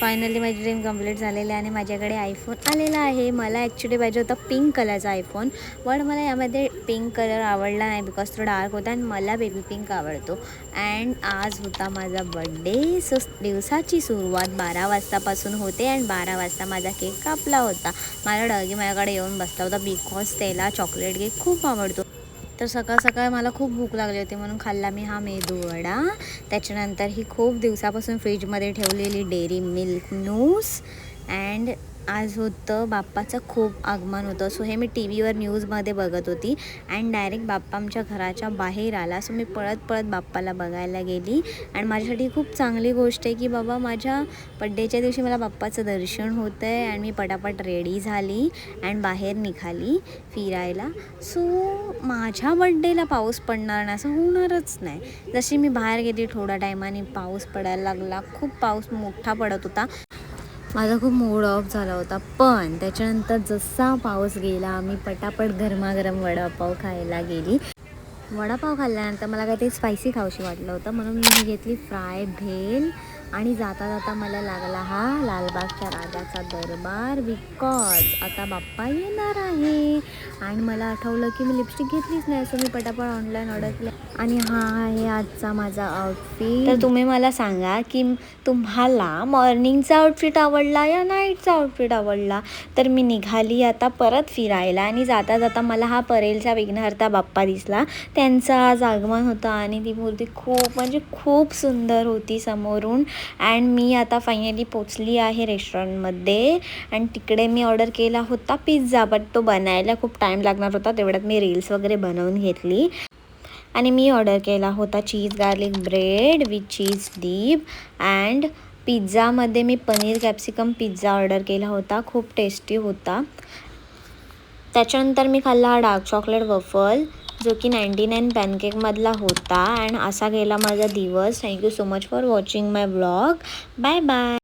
Finally माझी dream complete झालेली आहे आणि माझ्याकडे आयफोन आलेला आहे. मला ॲक्च्युली पाहिजे होता पिंक कलरचा आयफोन, पण मला यामध्ये पिंक कलर आवडला नाही बिकॉज तो डार्क होता आणि मला बेबी पिंक आवडतो. अँड आज होता माझा बड्डे. सो दिवसाची सुरुवात 12 वाजतापासून होते आणि 12 वाजता माझा केक कापला होता. माझा डॉगी माझ्याकडे येऊन बसला होता बिकॉज त्याला चॉकलेट केक खूप आवडतो. तर सकाळ सकाळ मला खूप भूक लागली होती म्हणून खाल्ला मी हा मेदूवडा. त्याच्यानंतर ही खूप दिवसापासून फ्रीजमध्ये ठेवलेली डेअरी मिल्क न्यूज. अँड आज होतं बाप्पाचं खूप आगमन होतं. सो हे मी टी व्हीवर न्यूजमध्ये बघत होती अँड डायरेक्ट बाप्पा आमच्या घराच्या बाहेर आला. सो मी पळत पळत बाप्पाला बघायला गेली. आणि माझ्यासाठी खूप चांगली गोष्ट आहे की बाबा माझ्या बड्डेच्या दिवशी मला बाप्पाचं दर्शन होतं आहे. आणि मी पटापट रेडी झाली अँड बाहेर निघाली फिरायला. सो माझ्या बड्डेला पाऊस पडणार नाही असं होणारच नाही. जशी मी बाहेर गेली थोड्या टायमाने पाऊस पडायला लागला. खूप पाऊस मोठा पडत होता. माझा खूप मूड ऑफ झाला होता. पण त्याच्यानंतर जसा पाऊस गेला मी पटापट गरमागरम वडापाव खायला गेली. वडापाव खाल्ल्यानंतर मला काहीतरी स्पायसी खाऊशी वाटलं होतं म्हणून मी घेतली फ्राय भेल. आणि जाता जाता मला लागला हा लालबागच्या राजाचा दरबार बिकॉज आता बाप्पा येणार आहे. आणि मला आठवलं की मी लिपस्टिक घेतलीच नाही. सो मी पटापट ऑनलाईन ऑर्डर केलं. आणि हा आहे आजचा माझा आउटफिट. तर तुम्ही मला सांगा की तुम्हाला मॉर्निंगचा आउटफिट आवडला या नाईटचा आउटफिट आवडला. तर मी निघाली आता परत फिरायला आणि जाता जाता मला हा परेलचा विघ्नहर्ता बाप्पा दिसला. त्यांचं आज आगमन होतं आणि ती मूर्ती खूप म्हणजे खूप सुंदर होती समोरून. अँड मी आता फायनली पोचली आहे रेस्टॉरंटमध्ये. आणि तिकडे मी ऑर्डर केला होता पिझ्झा, बट तो बनायला खूप टाईम लागणार होता. तेवढ्यात मी रील्स वगैरे बनवून घेतली. आणि मी ऑर्डर केला होता cheese garlic bread with cheese dip. And पिझ्झामध्ये मी पनीर कॅप्सिकम पिझ्झा ऑर्डर केला होता. खूप टेस्टी होता. त्याच्यानंतर मी खाल्ला हा डार्क चॉकलेट वफल जो की 99 पॅनकेकमधला होता. अँड असा गेला माझा दिवस. Thank you so much for watching my vlog. Bye bye.